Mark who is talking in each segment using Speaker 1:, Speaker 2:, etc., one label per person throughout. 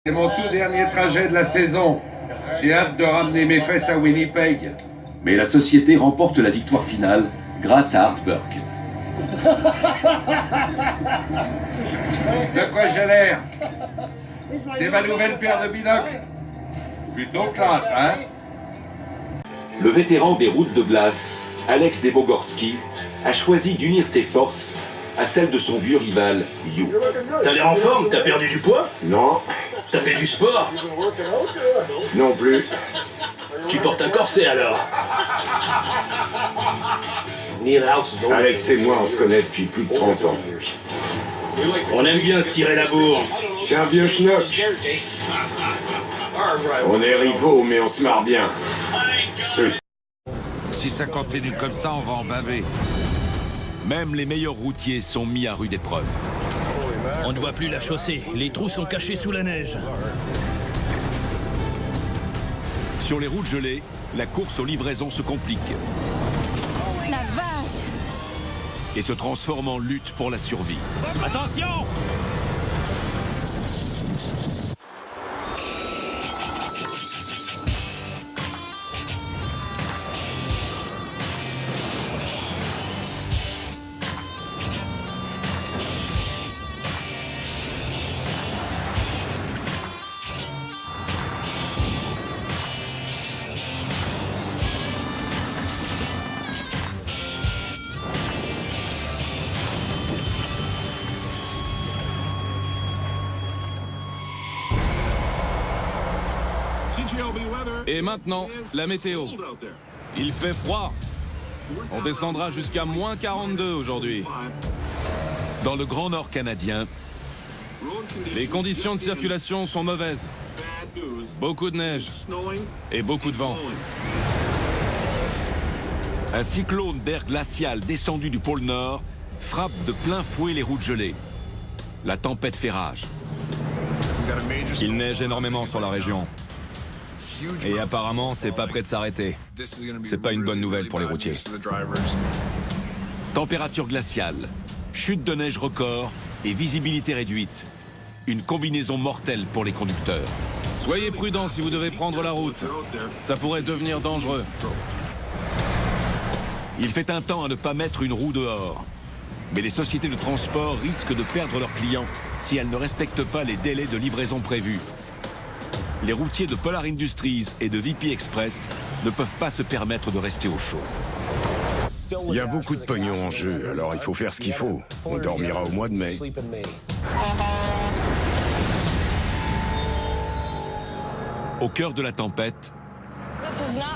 Speaker 1: C'est mon tout dernier trajet de la saison. J'ai hâte de ramener mes fesses à Winnipeg.
Speaker 2: Mais la société remporte la victoire finale grâce à Art Burke.
Speaker 1: De quoi j'ai l'air? C'est ma nouvelle paire de binocles. Plutôt classe, hein?
Speaker 2: Le vétéran des routes de glace, Alex Debogorski, a choisi d'unir ses forces à celles de son vieux rival, You.
Speaker 3: T'as l'air en forme, t'as perdu du poids?
Speaker 4: Non,
Speaker 3: T'as fait du sport?
Speaker 4: non plus.
Speaker 3: Tu portes un corset alors?
Speaker 4: Alex et moi, on se connaît depuis plus de 30 ans.
Speaker 3: On aime bien se tirer la bourre.
Speaker 4: C'est un vieux schnock. On est rivaux, mais on se marre bien.
Speaker 1: Si ça continue comme ça, on va en baver.
Speaker 2: Même les meilleurs routiers sont mis à rude épreuve.
Speaker 3: On ne voit plus la chaussée, les trous sont cachés sous la neige.
Speaker 2: Sur les routes gelées, la course aux livraisons se complique
Speaker 5: La vache!
Speaker 2: et se transforme en lutte pour la survie.
Speaker 3: Attention!
Speaker 6: Et maintenant, la météo. Il fait froid. On descendra jusqu'à moins 42 aujourd'hui.
Speaker 2: Dans le Grand Nord canadien,
Speaker 6: Les conditions de circulation sont mauvaises. Beaucoup de neige et beaucoup de vent.
Speaker 2: un cyclone d'air glacial descendu du pôle Nord frappe de plein fouet les routes gelées. La tempête fait rage.
Speaker 7: Il neige énormément sur la région. Et apparemment, c'est pas prêt de s'arrêter. C'est pas une bonne nouvelle pour les routiers.
Speaker 2: Température glaciale, chute de neige record et visibilité réduite. Une combinaison mortelle pour les conducteurs.
Speaker 6: Soyez prudents si vous devez prendre la route. Ça pourrait devenir dangereux.
Speaker 2: Il fait un temps à ne pas mettre une roue dehors. Mais les sociétés de transport risquent de perdre leurs clients si elles ne respectent pas les délais de livraison prévus. Les routiers de Polar Industries et de VP Express ne peuvent pas se permettre de rester au chaud.
Speaker 4: Il y a beaucoup de pognon en jeu, alors il faut faire ce qu'il faut. On dormira au mois de mai.
Speaker 2: Au cœur de la tempête,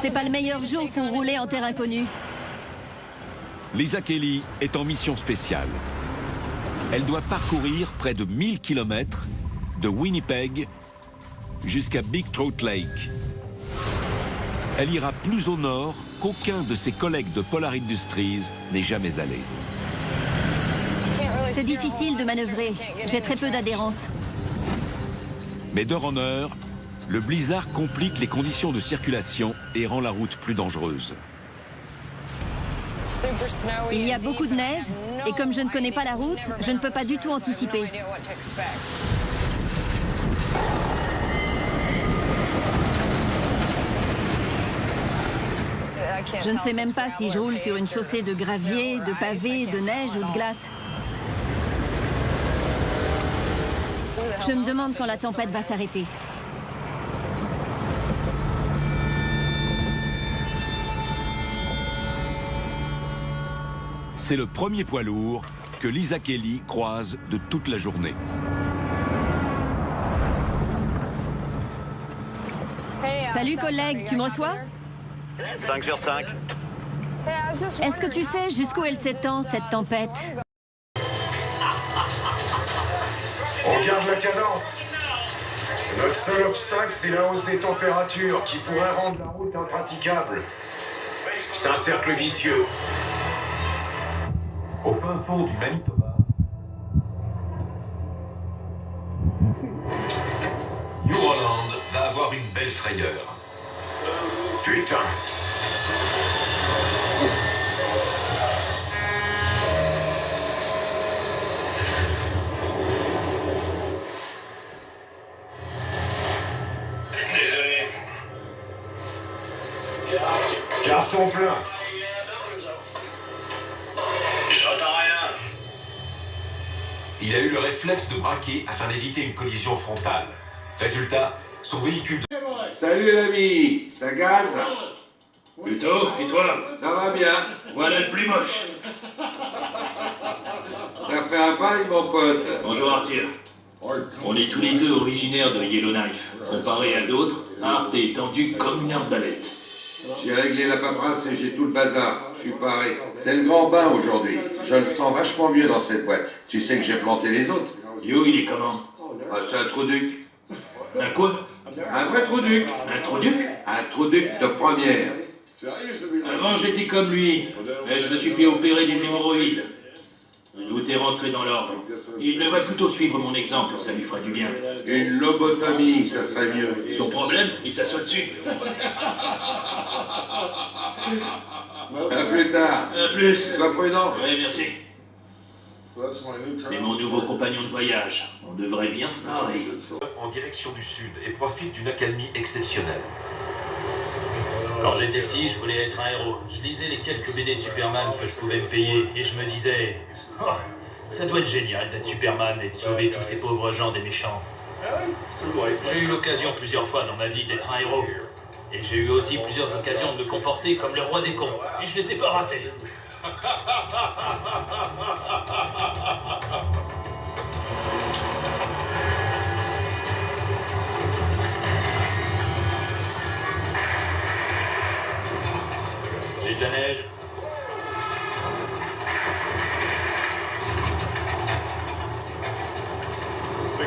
Speaker 5: C'est pas le meilleur jour pour rouler en terre inconnue.
Speaker 2: Lisa Kelly est en mission spéciale. Elle doit parcourir près de 1000 km de Winnipeg jusqu'à Big Trout Lake. Elle ira plus au nord qu'aucun de ses collègues de Polar Industries n'est jamais allé.
Speaker 5: C'est difficile de manœuvrer. J'ai très peu d'adhérence.
Speaker 2: Mais d'heure en heure, le blizzard complique les conditions de circulation et rend la route plus dangereuse.
Speaker 5: Il y a beaucoup de neige, et comme je ne connais pas la route, je ne peux pas du tout anticiper. Je ne sais même pas si je roule sur une chaussée de gravier, de pavé, de neige ou de glace. Je me demande quand la tempête va s'arrêter.
Speaker 2: C'est le premier poids lourd que Lisa Kelly croise de toute la journée.
Speaker 5: Salut collègue, tu me reçois?
Speaker 3: 5 sur 5.
Speaker 5: Est-ce que tu sais jusqu'où elle s'étend, cette tempête?
Speaker 4: On garde la cadence. Notre seul obstacle, c'est la hausse des températures qui pourrait rendre la route impraticable. C'est un cercle vicieux.
Speaker 2: Au fin fond du Manitoba,
Speaker 8: New Holland va avoir une belle frayeur.
Speaker 4: Putain. Carton plein.
Speaker 8: J'entends rien. Il a eu le réflexe de braquer afin d'éviter une collision frontale. Résultat, son véhicule...
Speaker 1: Salut l'ami, ça gaze?
Speaker 3: Plutôt, et toi?
Speaker 1: Ça va bien?
Speaker 3: Voilà le plus moche.
Speaker 1: Ça fait un bail mon pote.
Speaker 3: Bonjour Arthur. On est tous les deux originaires de Yellowknife. Comparé à d'autres, Art est tendu comme une arbalète.
Speaker 1: J'ai réglé la paperasse et j'ai tout le bazar. Je suis paré. C'est le grand bain aujourd'hui. Je me sens vachement mieux dans cette boîte. Tu sais que j'ai planté les autres.
Speaker 3: Yo, il est comment?
Speaker 1: Ah, c'est un trou-duc.
Speaker 3: Un quoi?
Speaker 1: Un vrai trou-duc.
Speaker 3: Un trou-duc?
Speaker 1: Un trou-duc de première.
Speaker 3: Avant, j'étais comme lui, mais je me suis fait opérer des hémorroïdes. Tout est rentré dans l'ordre. Il devrait plutôt suivre mon exemple, ça lui fera du bien.
Speaker 1: Une lobotomie, ça serait mieux.
Speaker 3: Son problème, il s'assoit dessus.
Speaker 1: À plus tard.
Speaker 3: À plus.
Speaker 1: Sois prudent.
Speaker 3: Ouais, merci. C'est mon nouveau compagnon de voyage. On devrait bien se marrer.
Speaker 8: En direction du sud et profite d'une accalmie exceptionnelle.
Speaker 9: Quand j'étais petit, je voulais être un héros. Je lisais les quelques BD de Superman que je pouvais me payer et je me disais oh, ça doit être génial d'être Superman et de sauver tous ces pauvres gens des méchants. J'ai eu l'occasion plusieurs fois dans ma vie d'être un héros. Et j'ai eu aussi plusieurs occasions de me comporter comme le roi des cons. Et je les ai pas ratés. J'ai de la neige.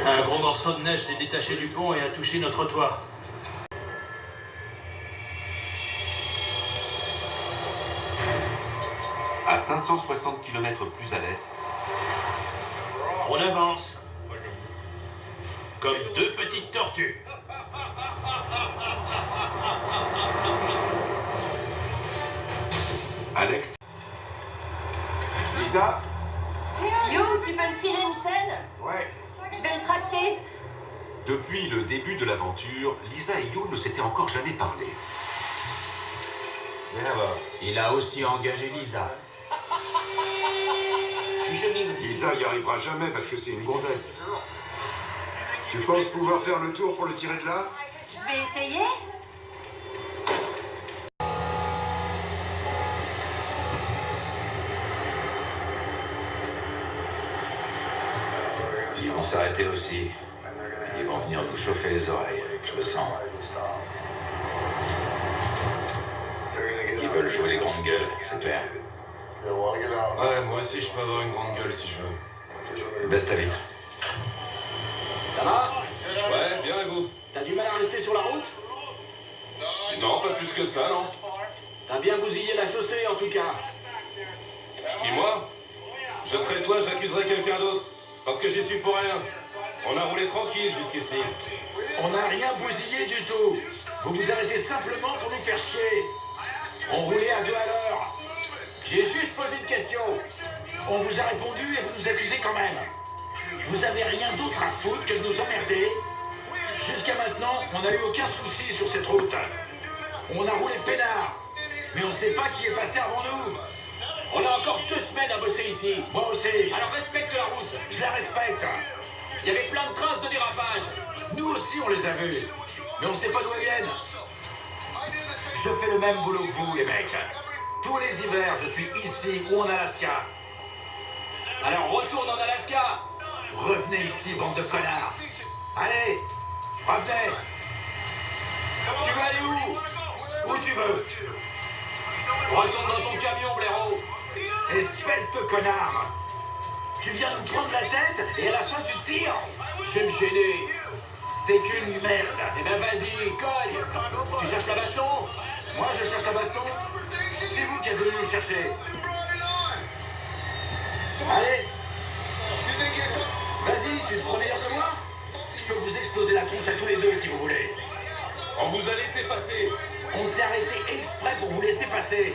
Speaker 9: Un gros morceau de neige s'est détaché du pont et a touché notre toit.
Speaker 8: À 560 km plus à l'est,
Speaker 9: On avance. Comme deux petites tortues.
Speaker 8: Alex...
Speaker 4: Lisa?
Speaker 5: You, tu peux me filer une chaîne?
Speaker 4: Ouais.
Speaker 5: Je vais le tracter.
Speaker 8: Depuis le début de l'aventure, Lisa et You ne s'étaient encore jamais parlé.
Speaker 9: Il a aussi engagé Lisa.
Speaker 4: Lisa y arrivera jamais parce que c'est une gonzesse. Tu penses pouvoir faire le tour pour le tirer de là?
Speaker 5: Je vais essayer.
Speaker 8: Ils vont s'arrêter aussi. Ils vont venir nous chauffer les oreilles, je le sens. Ils veulent jouer les grandes gueules, c'est clair.
Speaker 4: Ouais, moi aussi je peux avoir une grande gueule si je veux.
Speaker 8: Baisse ta vitre.
Speaker 4: Ça va? Ouais, bien et vous?
Speaker 9: T'as du mal à rester sur la route?
Speaker 4: Non, pas plus que ça, non.
Speaker 9: T'as bien bousillé la chaussée en tout cas.
Speaker 4: Qui, moi? Je serais toi, j'accuserais quelqu'un d'autre. Parce que j'y suis pour rien. On a roulé tranquille jusqu'ici.
Speaker 9: On n'a rien bousillé du tout. Vous vous arrêtez simplement pour nous faire chier. On roulait à 2 à l'heure. J'ai juste posé une question. On vous a répondu et vous nous accusez quand même. Vous avez rien d'autre à foutre que de nous emmerder. Jusqu'à maintenant, on n'a eu aucun souci sur cette route. On a roulé peinard. Mais on ne sait pas qui est passé avant nous. On a encore 2 semaines à bosser ici. Moi aussi. Alors respecte la route. Je la respecte. Il y avait plein de traces de dérapage. Nous aussi, on les a vues. Mais on ne sait pas d'où elles viennent. Je fais le même boulot que vous, les mecs. Tous les hivers, je suis ici ou en Alaska. Alors retourne en Alaska. Revenez ici, bande de connards. Allez, revenez. Tu vas aller où? Où tu veux. Retourne dans ton camion, blaireau. Espèce de connard. Tu viens nous prendre la tête et à la fin tu tires. Je vais me gêner. T'es qu'une merde. Eh ben vas-y, cogne. Tu cherches la baston? Moi je cherche la baston. C'est vous qui êtes venu nous chercher. Allez. Vas-y, tu te crois meilleur que moi? Je peux vous exploser la tronche à tous les deux si vous voulez. On vous a laissé passer. On s'est arrêté exprès pour vous laisser passer.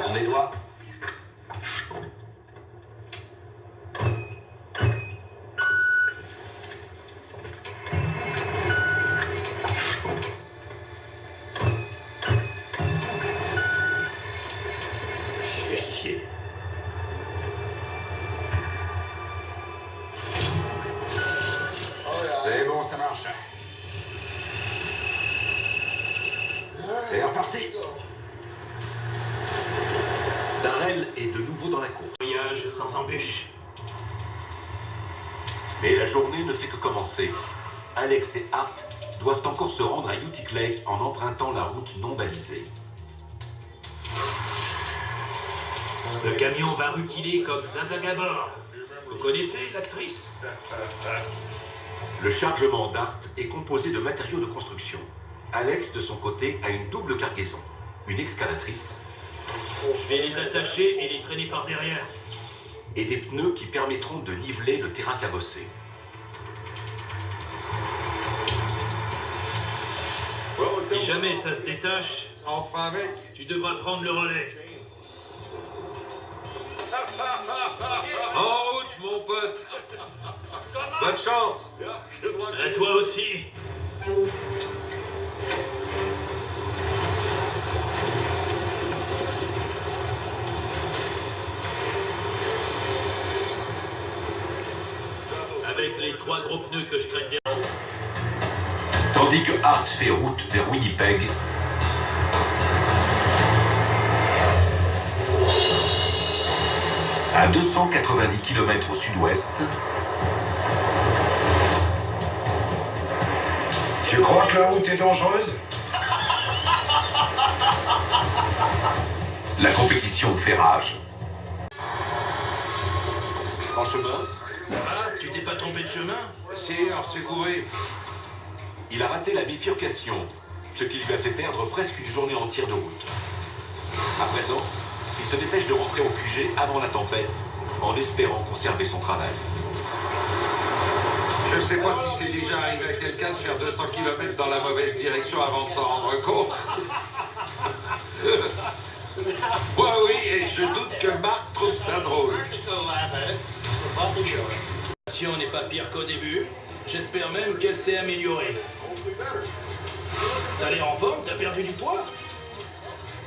Speaker 8: croisons les doigts.
Speaker 3: Fais chier.
Speaker 8: C'est bon, ça marche. C'est reparti. Darrell est de nouveau dans la course.
Speaker 3: Voyage sans embûche.
Speaker 8: Mais la journée ne fait que commencer. Alex et Art doivent encore se rendre à Utic Lake en empruntant la route non balisée.
Speaker 3: Ce camion va rutiler comme Zaza Gabor. Vous connaissez l'actrice?
Speaker 8: Le chargement d'Art est composé de matériaux de construction. Alex, de son côté, a une double cargaison. Une excavatrice
Speaker 3: Je vais les attacher et les traîner par derrière.
Speaker 8: et des pneus qui permettront de niveler le terrain cabossé.
Speaker 3: Si jamais ça se détache,
Speaker 4: On fera avec.
Speaker 3: tu devras prendre le relais.
Speaker 1: En route, mon pote. Bonne chance.
Speaker 3: À toi aussi. Avec les 3 gros pneus que je traîne derrière.
Speaker 8: Tandis que Art fait route vers Winnipeg, à 290 km au sud-ouest,
Speaker 4: Tu crois que la route est dangereuse?
Speaker 8: la compétition fait rage. En chemin,
Speaker 3: Ça va? Tu t'es pas trompé de chemin?
Speaker 1: Si, on s'est gouré.
Speaker 8: il a raté la bifurcation, ce qui lui a fait perdre presque une journée entière de route. À présent, il se dépêche de rentrer au QG avant la tempête, en espérant conserver son travail.
Speaker 1: Je sais pas si c'est déjà arrivé à quelqu'un de faire 200 km dans la mauvaise direction avant de s'en rendre compte. Moi oui, et je doute que Marc trouve ça drôle.
Speaker 3: Si on n'est pas pire qu'au début, j'espère même qu'elle s'est améliorée. T'as l'air en forme? T'as perdu du poids?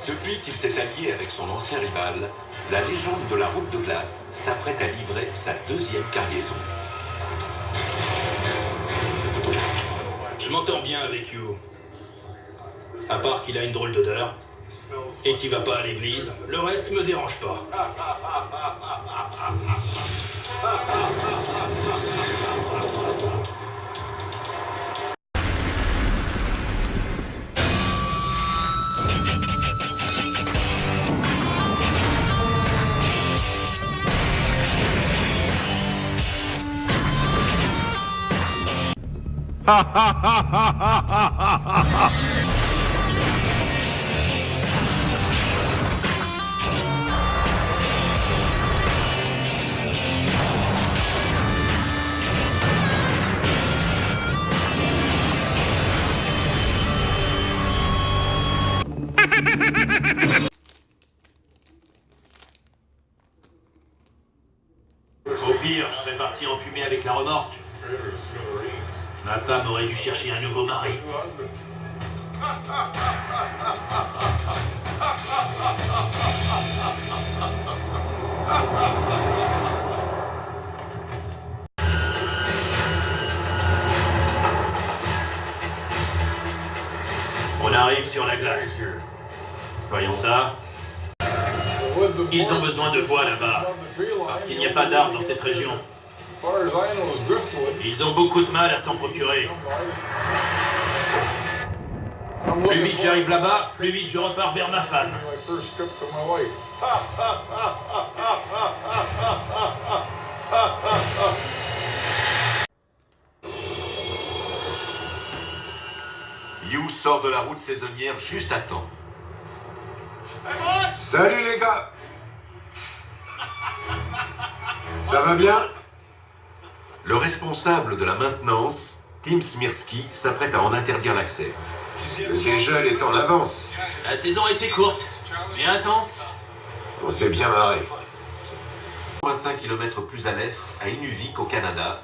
Speaker 8: Depuis qu'il s'est allié avec son ancien rival, la légende de la route de glace s'apprête à livrer sa deuxième cargaison.
Speaker 3: Je m'entends bien avec You. À part qu'il a une drôle d'odeur et qu'il va pas à l'église, le reste me dérange pas. Au pire, je serais parti en fumée avec la remorque. Ma femme aurait dû chercher un nouveau mari. On arrive sur la glace. Voyons ça. Ils ont besoin de bois là-bas, parce qu'il n'y a pas d'arbres dans cette région. Ils ont beaucoup de mal à s'en procurer. Plus vite j'arrive là-bas, plus vite je repars vers ma femme.
Speaker 8: You sort de la route saisonnière juste à temps.
Speaker 4: Salut les gars. Ça va bien?
Speaker 8: Le responsable de la maintenance, Tim Smirsky, s'apprête à en interdire l'accès.
Speaker 4: Le dégel est en avance.
Speaker 3: La saison a été courte, mais intense.
Speaker 4: On s'est bien marré.
Speaker 8: 25 km plus à l'est, à Inuvik, au Canada.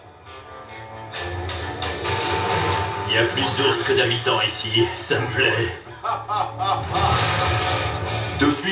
Speaker 3: Il y a plus d'ours que d'habitants ici, ça me plaît.
Speaker 8: Depuis